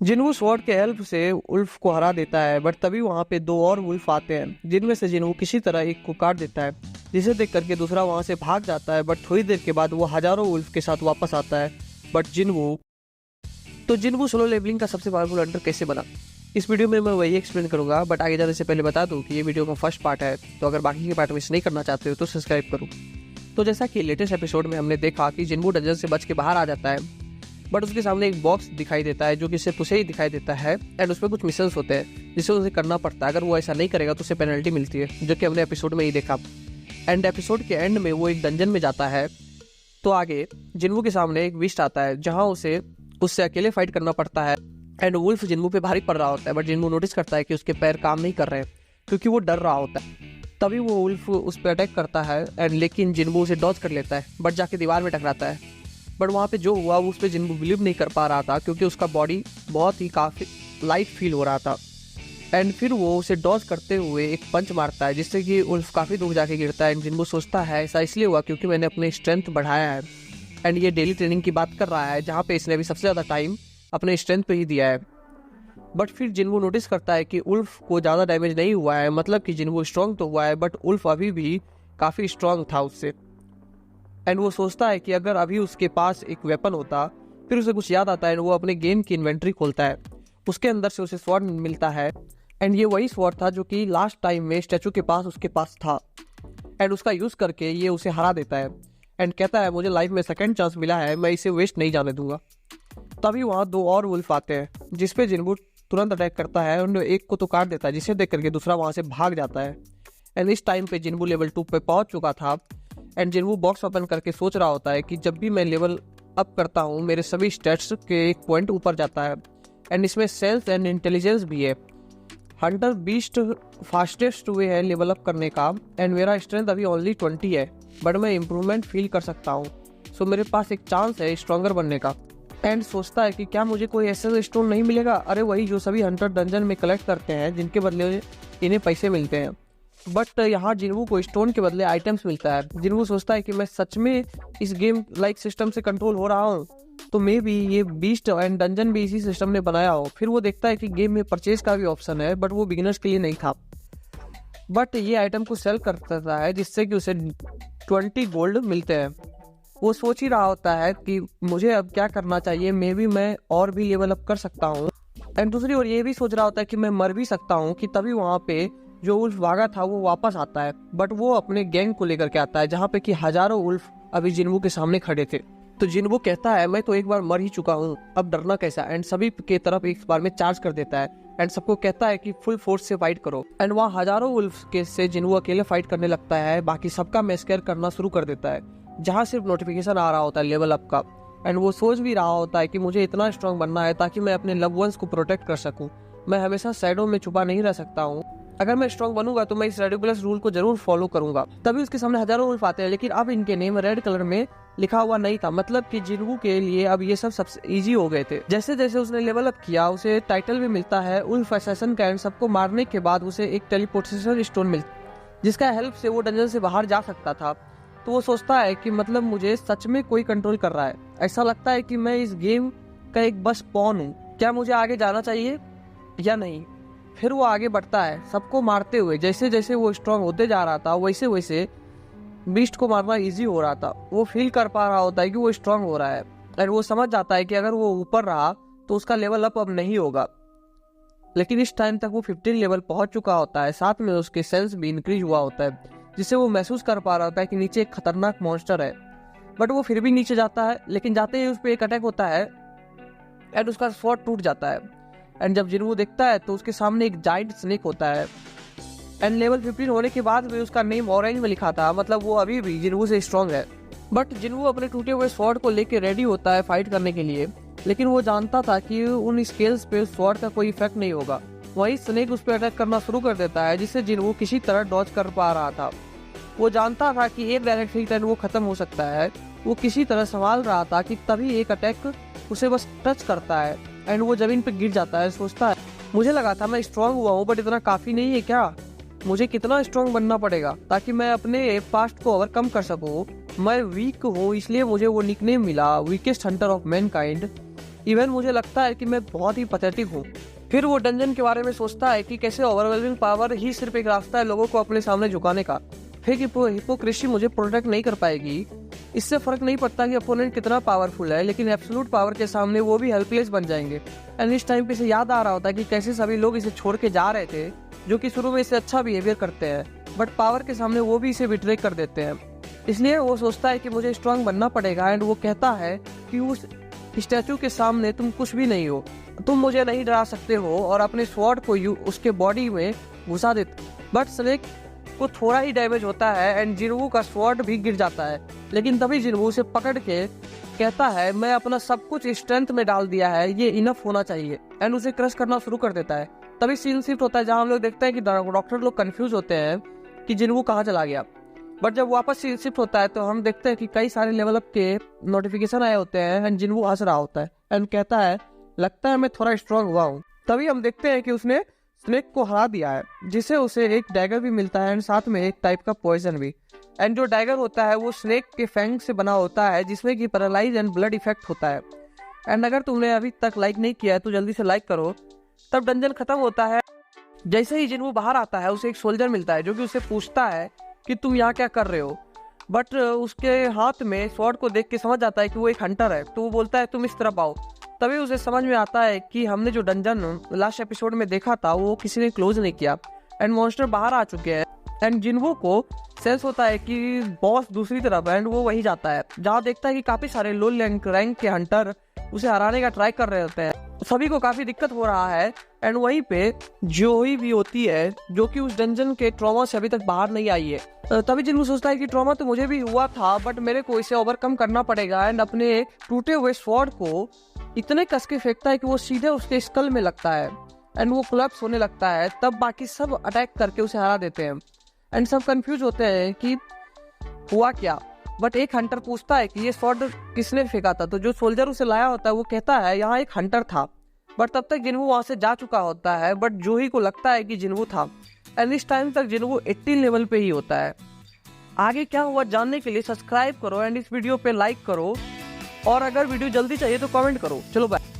जिन्वू sword के help से Ulf को हरा देता है, बट तभी वहाँ पे दो और वुल्फ आते हैं जिनमें से जिन्वू किसी तरह एक को काट देता है, जिसे देख करके दूसरा वहाँ से भाग जाता है। बट थोड़ी देर के बाद वो हजारों वुल्फ के साथ वापस आता है। बट जिन्वू सोलो लेवलिंग का सबसे पावरफुल हंटर कैसे बना, इस वीडियो में मैं वही एक्सप्लेन करूंगा। बट आगे जाने से पहले बता दूं कि ये वीडियो का फर्स्ट पार्ट है, तो अगर बाकी के पार्ट मिस नहीं करना चाहते हो तो सब्सक्राइब करो। तो जैसा कि लेटेस्ट एपिसोड में हमने देखा कि जिन्वू डंजन से बच के बाहर आ जाता है, बट उसके सामने एक बॉक्स दिखाई देता है जो कि सिर्फ उसे ही दिखाई देता है, एंड उसमें कुछ मिशंस होते हैं जिसे उसे करना पड़ता है। अगर वो ऐसा नहीं करेगा तो उसे पेनल्टी मिलती है, जो कि हमने एपिसोड में ही देखा। एंड एपिसोड के एंड में वो एक डंजन में जाता है, तो आगे जिन्वू के सामने एक विस्ट आता है जहाँ उससे अकेले फाइट करना पड़ता है। एंड वुल्फ जिन्वू पे भारी पड़ रहा होता है, बट जिन्वू नोटिस करता है कि उसके पैर काम नहीं कर रहे हैं क्योंकि वो डर रहा होता है। तभी वो वुल्फ उस पर अटैक करता है, एंड लेकिन जिन्वू उसे डॉज कर लेता है, बट जाके दीवार में टकराता है। बट वहाँ पे जो हुआ उस पर जिन्वू बिलीव नहीं कर पा रहा था क्योंकि उसका बॉडी बहुत ही काफ़ी लाइट फील हो रहा था। एंड फिर वो उसे डॉज करते हुए एक पंच मारता है जिससे कि उल्फ काफ़ी दूर जाके गिरता है। एंड जिन्वू सोचता है ऐसा इसलिए हुआ क्योंकि मैंने अपने स्ट्रेंथ बढ़ाया है। एंड ये डेली ट्रेनिंग की बात कर रहा है जहाँ पे इसने भी सबसे ज़्यादा टाइम अपने स्ट्रेंथ पे ही दिया है। बट फिर जिन्वू नोटिस करता है कि उल्फ को ज़्यादा डैमेज नहीं हुआ है, मतलब कि जिन्वू स्ट्रॉन्ग तो हुआ है बट उल्फ अभी भी काफ़ी स्ट्रॉन्ग था उससे। एंड वो सोचता है कि अगर अभी उसके पास एक वेपन होता। फिर उसे कुछ याद आता है, वो अपने गेम की इन्वेंट्री खोलता है, उसके अंदर से उसे स्वॉर्ड मिलता है। एंड ये वही स्वॉर्ड था जो कि लास्ट टाइम में स्टैचू के पास उसके पास था। एंड उसका यूज़ करके ये उसे हरा देता है एंड कहता है मुझे लाइफ में सेकंड चांस मिला है, मैं इसे वेस्ट नहीं जाने दूंगा। तभी वहाँ दो और वुल्फ आते हैं जिसपे जिन्वू तुरंत अटैक करता है और एक को तो काट देता है, जिसे देख करके दूसरा वहाँ से भाग जाता है। एंड इस टाइम पे जिन्वू लेवल 2 पे पहुँच चुका था। एंड जिन्वू बॉक्स ओपन करके सोच रहा होता है कि जब भी मैं लेवल अप करता हूँ मेरे सभी स्टेट्स के एक पॉइंट ऊपर जाता है। एंड इसमें सेंस एंड इंटेलिजेंस भी है। हंटर बीस्ट फास्टेस्ट वे है लेवल अप करने का। एंड मेरा स्ट्रेंथ अभी ओनली 20 है, बट मैं इम्प्रूवमेंट फील कर सकता हूँ, सो मेरे पास एक चांस है स्ट्रॉन्गर बनने का। एंड सोचता है कि क्या मुझे कोई ऐसा स्टोन नहीं मिलेगा, अरे वही जो सभी हंटर डंजन में कलेक्ट करते हैं जिनके बदले इन्हें पैसे मिलते हैं। बट यहाँ जिन्वू को स्टोन के बदले आइटम्स मिलता है। जिन्वू सोचता है कि मैं सच में इस गेम लाइक सिस्टम से कंट्रोल हो रहा हूँ, तो मे भी ये बीस्ट एंड डंजन भी इसी सिस्टम ने बनाया हो। फिर वो देखता है कि गेम में परचेज का भी ऑप्शन है, बट वो बिगिनर्स के लिए नहीं था। बट ये आइटम को सेल करता है जिससे कि उसे 20 गोल्ड मिलते हैं। वो सोच ही रहा होता है कि मुझे अब क्या करना चाहिए, मे भी मैं और भी लेवल अप कर सकता हूँ। एंड दूसरी ओर ये भी सोच रहा होता है कि मैं मर भी सकता हूँ। कि तभी वहाँ पे जो उल्फ भागा था वो वापस आता है, बट वो अपने गैंग को लेकर के आता है जहाँ पे कि हजारों उल्फ अभी जिन्वू के सामने खड़े थे। तो जिन्वू कहता है मैं तो एक बार मर ही चुका हूँ, अब डरना कैसा। एंड सभी के तरफ एक बार में चार्ज कर देता है एंड सबको कहता है कि फुल फोर्स से फाइट करो। एंड वहाँ हजारों उल्फ के से जिन्वू अकेले फाइट करने लगता है, बाकी सबका मैस्कर करना शुरू कर देता है जहाँ सिर्फ नोटिफिकेशन आ रहा होता है लेवल अप का। एंड वो सोच भी रहा होता है कि मुझे इतना स्ट्रांग बनना है ताकि मैं अपने लव वंस को प्रोटेक्ट कर सकूं। मैं हमेशा शैडो में छुपा नहीं रह सकता हूँ, अगर मैं स्ट्रांग बनूंगा तो मैं इस रेडिकुलस रूल को जरूर फॉलो करूंगा। तभी उसके सामने हजारों उल्फ आते हैं, लेकिन अब इनके नेम रेड कलर में लिखा हुआ नहीं था, मतलब कि जिन्वू के लिए अब ये सब सबसे इजी हो गए थे। जैसे जैसे उसने लेवल अप किया उसे टाइटल भी मिलता है उल्फ असैसिन का। एंड सबको मारने के बाद उसे एक टेलीपोर्टेशन स्टोन मिलता जिसका हेल्प से वो डंजन से बाहर जा सकता था। तो वो सोचता है कि मतलब मुझे सच में कोई कंट्रोल कर रहा है, ऐसा लगता है कि मैं इस गेम का एक बस पॉन हूँ, क्या मुझे आगे जाना चाहिए या नहीं। फिर वो आगे बढ़ता है सबको मारते हुए। जैसे जैसे वो स्ट्रांग होते जा रहा था वैसे वैसे बीस्ट को मारना इजी हो रहा था। वो फील कर पा रहा होता है कि वो स्ट्रांग हो रहा है, और वो समझ जाता है कि अगर वो ऊपर रहा तो उसका लेवल अप अब नहीं होगा। लेकिन इस टाइम तक वो 15 लेवल पहुंच चुका होता है, साथ में उसके सेंस भी इंक्रीज हुआ होता है, जिससे वो महसूस कर पा रहा होता है कि नीचे एक खतरनाक मॉन्स्टर है। बट वो फिर भी नीचे जाता है, लेकिन जाते ही उस पर एक अटैक होता है एंड उसका स्वॉर्ड टूट जाता है। एंड जब जिन्वू देखता है तो उसके सामने एक जाइंट स्नेक होता है। एंड लेवल 15 होने के बाद भी उसका नेम ऑरेंज में लिखा था, मतलब वो अभी भी जिन्वू से स्ट्रांग है। बट जिन्वू अपने टूटे हुए स्वॉर्ड को लेकर रेडी होता है फाइट करने के लिए, लेकिन वो जानता था कि उन स्केल्स पे स्वॉर्ड का कोई इफेक्ट नहीं होगा। वही स्नेक उस पर अटैक करना शुरू कर देता है, जिससे जिन्वू किसी तरह डॉज कर पा रहा था। वो जानता था कि एक डायरेक्ट हिट एंड वो खत्म हो सकता है। वो किसी तरह संभाल रहा था कि तभी एक अटैक उसे बस टच करता है एंड वो जमीन पे गिर जाता है। सोचता है मुझे लगा था मैं स्ट्रांग हुआ हूँ, बट इतना काफी नहीं है क्या, मुझे कितना स्ट्रांग बनना पड़ेगा ताकि मैं अपने पास्ट को ओवरकम कर सकूँ। मैं वीक हूँ, इसलिए मुझे वो निकनेम मिला weakest Hunter of Mankind. Even मुझे लगता है कि मैं बहुत ही पैथेटिक हूँ। फिर वो डंजन के बारे में सोचता है कि कैसे ओवरवेलमिंग पावर ही सिर्फ एक रास्ता है लोगों को अपने सामने झुकाने का। फिर हिपोक्रेसी मुझे प्रोटेक्ट नहीं कर पाएगी। इससे फर्क नहीं पड़ता कि अपोनेंट कितना पावरफुल है, लेकिन एब्सोल्यूट पावर के सामने वो भी हेल्पलेस बन जाएंगे। एंड इस टाइम पे इसे याद आ रहा होता है कि कैसे सभी लोग इसे छोड़ के जा रहे थे, जो कि शुरू में इसे अच्छा बिहेवियर करते हैं, बट पावर के सामने वो भी इसे बिट्रे कर देते हैं। इसलिए वो सोचता है कि मुझे स्ट्रांग बनना पड़ेगा। एंड वो कहता है कि उस स्टैचू के सामने तुम कुछ भी नहीं हो, तुम मुझे नहीं डरा सकते हो, और अपने स्वॉर्ड को उसके बॉडी में घुसा देते। बट स्नेक को थोड़ा ही डैमेज होता है एंड जिन्वू का स्वॉर्ड भी गिर जाता है। लेकिन तभी जिन्वू उसे पकड़ के कहता है मैं अपना सब कुछ स्ट्रेंथ में डाल दिया है, ये इनफ होना चाहिए, एंड उसे क्रश करना शुरू कर देता है। तभी सीन शिफ्ट होता है जहाँ हम लोग देखते हैं कि डॉक्टर लोग कंफ्यूज होते हैं कि जिन्वू कहाँ चला गया। बट जब वापस सीन शिफ्ट होता है तो हम देखते हैं कि कई सारे लेवल अप के नोटिफिकेशन आए होते हैं एंड जिन्वू हंस रहा होता है एंड कहता है लगता है मैं थोड़ा स्ट्रांग हुआ हूँ। तभी हम देखते हैं कि उसने स्नेक को हरा दिया है, जिसे उसे एक डैगर भी मिलता है एंड साथ में एक टाइप का पॉइजन भी। एंड जो डैगर होता है वो स्नेक के फैंग से बना होता है, जिसमें कि पैरालाइज एंड ब्लड इफेक्ट होता है। एंड अगर तुमने अभी तक लाइक नहीं किया है तो जल्दी से लाइक करो। तब डंजन खत्म होता है। जैसे ही जिन्वू बाहर आता है उसे एक सोल्जर मिलता है जो कि उसे पूछता है कि तुम यहाँ क्या कर रहे हो। बट उसके हाथ में स्वॉर्ड को देख के समझ आता है कि वो एक हंटर है, तो वो बोलता है तुम इस तरफ आओ। तभी उसे समझ में आता है कि हमने जो डंजन लास्ट एपिसोड में देखा था वो किसी ने क्लोज नहीं किया एंड मॉन्स्टर बाहर आ चुके हैं। एंड जिन्वू को सेंस होता है कि बॉस दूसरी तरफ है एंड वो वहीं जाता है, जहाँ देखता है कि काफी सारे लो रैंक के हंटर उसे हराने का ट्राई कर रहे होते हैं। सभी को काफी दिक्कत हो रहा है एंड वहीं पे जोई भी होती है जो कि उस डंजन के ट्रॉमा से अभी तक बाहर नहीं आई है। तभी जिन्वू सोचता है कि ट्रॉमा तो मुझे भी हुआ था, बट मेरे को इसे ओवरकम करना पड़ेगा। एंड अपने टूटे हुए स्वॉर्ड को इतने कस के फेंकता है कि वो सीधे उसके स्कल में लगता है एंड वो कोलैप्स होने लगता है। तब बाकी सब अटैक करके उसे हरा देते हैं एंड सब कंफ्यूज होते हैं कि हुआ क्या। बट एक हंटर पूछता है कि ये स्वॉर्ड किसने फेंका था, तो जो सोल्जर उसे लाया होता है वो कहता है यहाँ एक हंटर था। बट तब तक जिन्वू वहां से जा चुका होता है, बट जोही को लगता है कि जिन्वू था। एंड इस टाइम तक जिन्वू 18 लेवल पे ही होता है। आगे क्या हुआ जानने के लिए सब्सक्राइब करो एंड इस वीडियो पे लाइक करो, और अगर वीडियो जल्दी चाहिए तो कमेंट करो। चलो बाय।